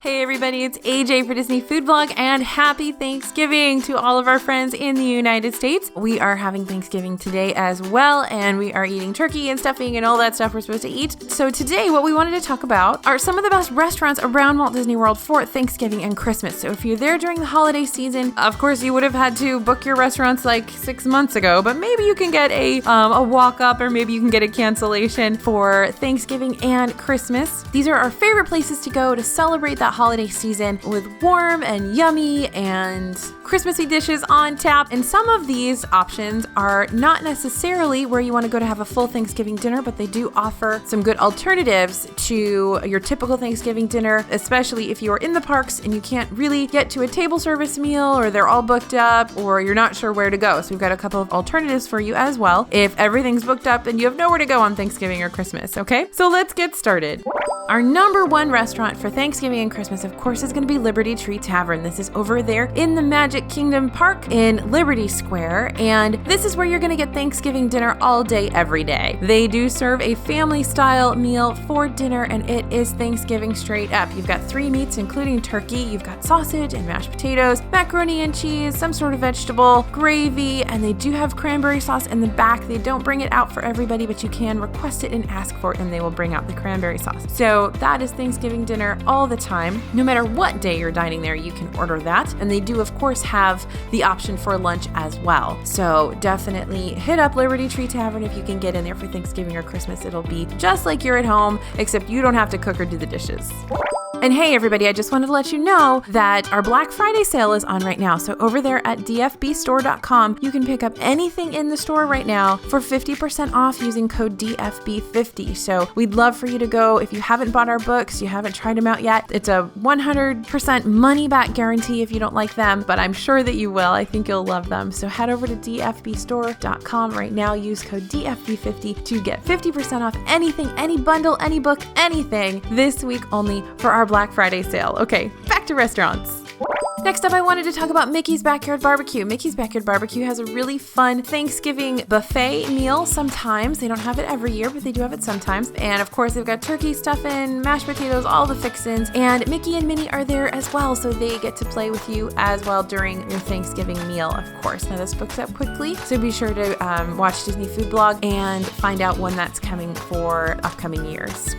Hey everybody, it's AJ for Disney Food Vlog, and happy Thanksgiving to all of our friends in the United States. We are having Thanksgiving today as well, and we are eating turkey and stuffing and all that stuff we're supposed to eat. So today what we wanted to talk about are some of the best restaurants around Walt Disney World for Thanksgiving and Christmas. So if you're there during the holiday season, of course you would have had to book your restaurants like 6 months ago, but maybe you can get a walk-up, or maybe you can get a cancellation for Thanksgiving and Christmas. These are our favorite places to go to celebrate that holiday season with warm and yummy and Christmassy dishes on tap. And some of these options are not necessarily where you want to go to have a full Thanksgiving dinner, but they do offer some good alternatives to your typical Thanksgiving dinner, especially if you are in the parks and you can't really get to a table service meal, or they're all booked up, or you're not sure where to go. So we've got a couple of alternatives for you as well if everything's booked up and you have nowhere to go on Thanksgiving or Christmas. Okay, so let's get started. Our number one restaurant for Thanksgiving and Christmas, of course, is going to be Liberty Tree Tavern. This is over there in the Magic Kingdom Park in Liberty Square, and this is where you're going to get Thanksgiving dinner all day, every day. They do serve a family-style meal for dinner, and it is Thanksgiving straight up. You've got 3 meats, including turkey. You've got sausage and mashed potatoes, macaroni and cheese, some sort of vegetable, gravy, and they do have cranberry sauce in the back. They don't bring it out for everybody, but you can request it and ask for it, and they will bring out the cranberry sauce. So that is Thanksgiving dinner all the time. No matter what day you're dining there, you can order that. And they do, of course, have the option for lunch as well. So definitely hit up Liberty Tree Tavern if you can get in there for Thanksgiving or Christmas. It'll be just like you're at home, except you don't have to cook or do the dishes. And hey everybody, I just wanted to let you know that our Black Friday sale is on right now. So over there at dfbstore.com, you can pick up anything in the store right now for 50% off using code DFB50. So we'd love for you to go. If you haven't bought our books, you haven't tried them out yet, it's a 100% money back guarantee if you don't like them, but I'm sure that you will. I think you'll love them. So head over to dfbstore.com right now, use code DFB50 to get 50% off anything, any bundle, any book, anything this week only for our Black Friday sale. Okay, back to restaurants. Next up, I wanted to talk about Mickey's Backyard BBQ. Mickey's Backyard BBQ has a really fun Thanksgiving buffet meal sometimes. They don't have it every year, but they do have it sometimes. And of course, they've got turkey, stuffing, mashed potatoes, all the fixins. And Mickey and Minnie are there as well, so they get to play with you as well during your Thanksgiving meal, of course. Now, this books up quickly, so be sure to watch Disney Food Blog and find out when that's coming for upcoming years.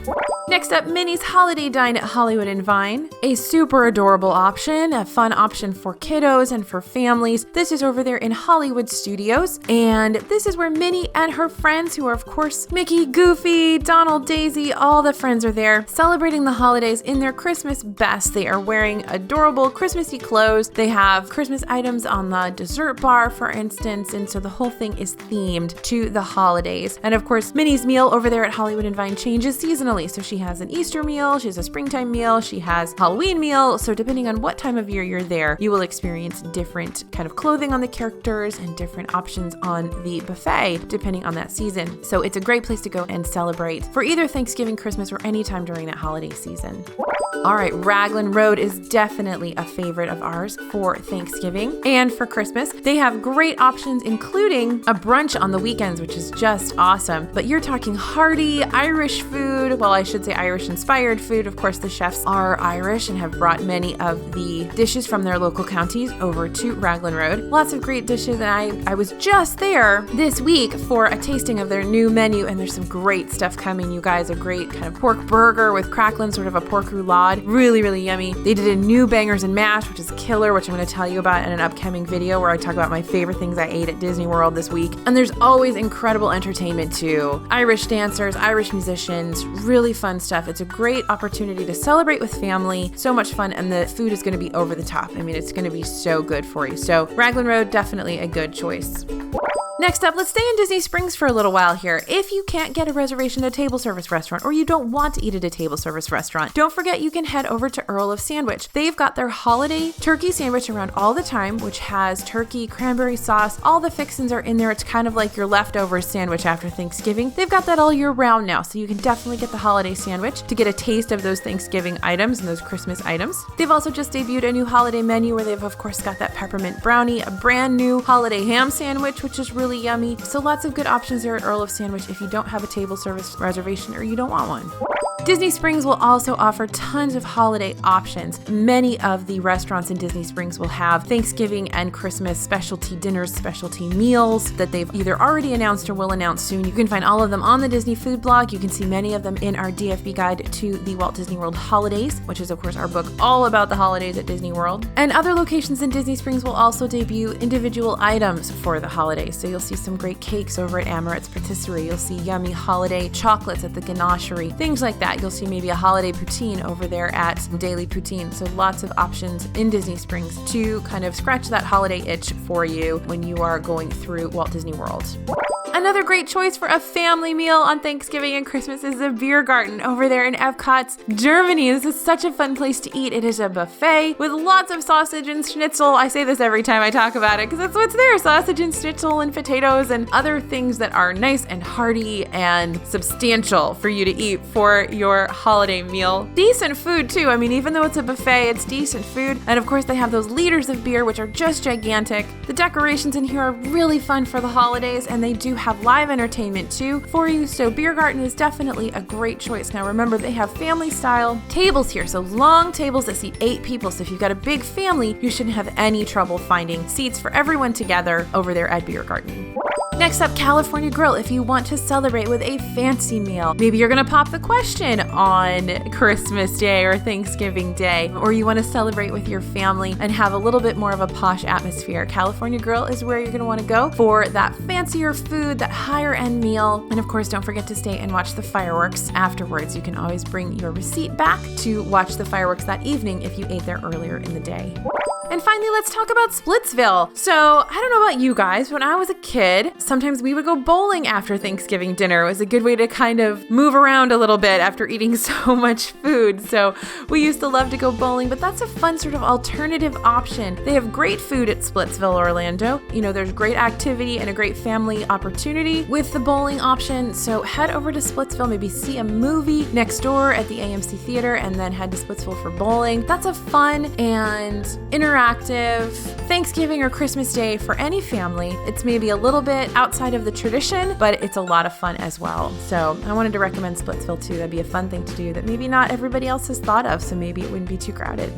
Next up, Minnie's Holiday Dine at Hollywood and Vine. A super adorable option, a fun option for kiddos and for families. This is over there in Hollywood Studios, and this is where Minnie and her friends, who are of course Mickey, Goofy, Donald, Daisy, all the friends are there celebrating the holidays in their Christmas best. They are wearing adorable Christmassy clothes. They have Christmas items on the dessert bar, for instance, and so the whole thing is themed to the holidays. And of course, Minnie's meal over there at Hollywood and Vine changes seasonally. So she has an Easter meal, she has a springtime meal, she has Halloween meal. So depending on what time of year you're there, you will experience different kind of clothing on the characters and different options on the buffet depending on that season. So it's a great place to go and celebrate for either Thanksgiving, Christmas, or any time during that holiday season. All right, Raglan Road is definitely a favorite of ours for Thanksgiving and for Christmas. They have great options, including a brunch on the weekends, which is just awesome. But you're talking hearty Irish food. Well, I should say Irish-inspired food. Of course, the chefs are Irish and have brought many of the dishes from their local counties over to Raglan Road. Lots of great dishes, and I was just there this week for a tasting of their new menu, and there's some great stuff coming, you guys. A great kind of pork burger with crackling, sort of a pork roulade. Really, really yummy. They did a new bangers and mash, which is killer, which I'm going to tell you about in an upcoming video where I talk about my favorite things I ate at Disney World this week. And there's always incredible entertainment too. Irish dancers, Irish musicians, really fun stuff. It's a great opportunity to celebrate with family. So much fun, and the food is going to be over the top. I mean, it's going to be so good for you. So Raglan Road, definitely a good choice. Next up, let's stay in Disney Springs for a little while here. If you can't get a reservation at a table service restaurant, or you don't want to eat at a table service restaurant, don't forget you can head over to Earl of Sandwich. They've got their holiday turkey sandwich around all the time, which has turkey, cranberry sauce, all the fixins are in there. It's kind of like your leftovers sandwich after Thanksgiving. They've got that all year round now, so you can definitely get the holiday sandwich to get a taste of those Thanksgiving items and those Christmas items. They've also just debuted a new holiday menu where they've of course got that peppermint brownie, a brand new holiday ham sandwich, which is really yummy. So lots of good options there at Earl of Sandwich if you don't have a table service reservation or you don't want one. Disney Springs will also offer tons of holiday options. Many of the restaurants in Disney Springs will have Thanksgiving and Christmas specialty dinners, specialty meals that they've either already announced or will announce soon. You can find all of them on the Disney food blog. You can see many of them in our DFB guide to the Walt Disney World holidays, which is of course our book all about the holidays at Disney World. And other locations in Disney Springs will also debut individual items for the holidays. So you'll see some great cakes over at Amorette's Patisserie. You'll see yummy holiday chocolates at the Ganachery, things like that. You'll see maybe a holiday poutine over there at Daily Poutine. So lots of options in Disney Springs to kind of scratch that holiday itch for you when you are going through Walt Disney World. Another great choice for a family meal on Thanksgiving and Christmas is the Biergarten over there in Epcot's Germany. This is such a fun place to eat. It is a buffet with lots of sausage and schnitzel. I say this every time I talk about it because that's what's there. Sausage and schnitzel and potatoes and other things that are nice and hearty and substantial for you to eat for your holiday meal. Decent food too. I mean, even though it's a buffet, it's decent food. And of course they have those liters of beer, which are just gigantic. The decorations in here are really fun for the holidays, and they do have live entertainment too for you. So Biergarten is definitely a great choice. Now remember, they have family style tables here. So long tables that seat 8 people. So if you've got a big family, you shouldn't have any trouble finding seats for everyone together over there at Biergarten. Next up, California Grill. If you want to celebrate with a fancy meal, maybe you're gonna pop the question on Christmas Day or Thanksgiving Day, or you want to celebrate with your family and have a little bit more of a posh atmosphere. California Grill is where you're gonna want to go for that fancier food, that higher end meal. And of course, don't forget to stay and watch the fireworks afterwards. You can always bring your receipt back to watch the fireworks that evening if you ate there earlier in the day. And finally, let's talk about Splitsville. So I don't know about you guys, when I was a kid, sometimes we would go bowling after Thanksgiving dinner. It was a good way to kind of move around a little bit after eating so much food. So we used to love to go bowling, but that's a fun sort of alternative option. They have great food at Splitsville, Orlando. You know, there's great activity and a great family opportunity with the bowling option. So head over to Splitsville, maybe see a movie next door at the AMC Theater, and then head to Splitsville for bowling. That's a fun and interactive Thanksgiving or Christmas Day for any family. It's maybe a little bit outside of the tradition, but it's a lot of fun as well. So I wanted to recommend Splitsville too. That'd be a fun thing to do that maybe not everybody else has thought of, so maybe it wouldn't be too crowded.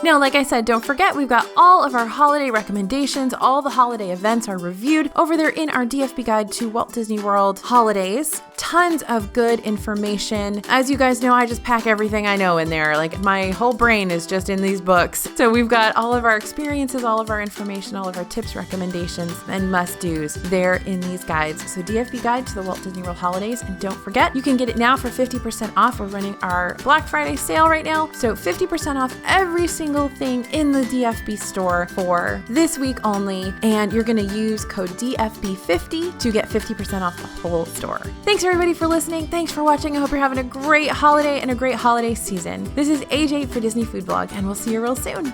Now, like I said, don't forget, we've got all of our holiday recommendations. All the holiday events are reviewed over there in our DFB guide to Walt Disney World holidays. Tons of good information. As you guys know, I just pack everything I know in there. Like, my whole brain is just in these books. So we've got all of our experiences, all of our information, all of our tips, recommendations, and must-dos there in these guides. So DFB guide to the Walt Disney World holidays. And don't forget, you can get it now for 50% off. We're running our Black Friday sale right now. So 50% off every single thing in the DFB store for this week only. And you're going to use code DFB50 to get 50% off the whole store. Thanks everybody for listening. Thanks for watching. I hope you're having a great holiday and a great holiday season. This is AJ for Disney Food Blog, and we'll see you real soon.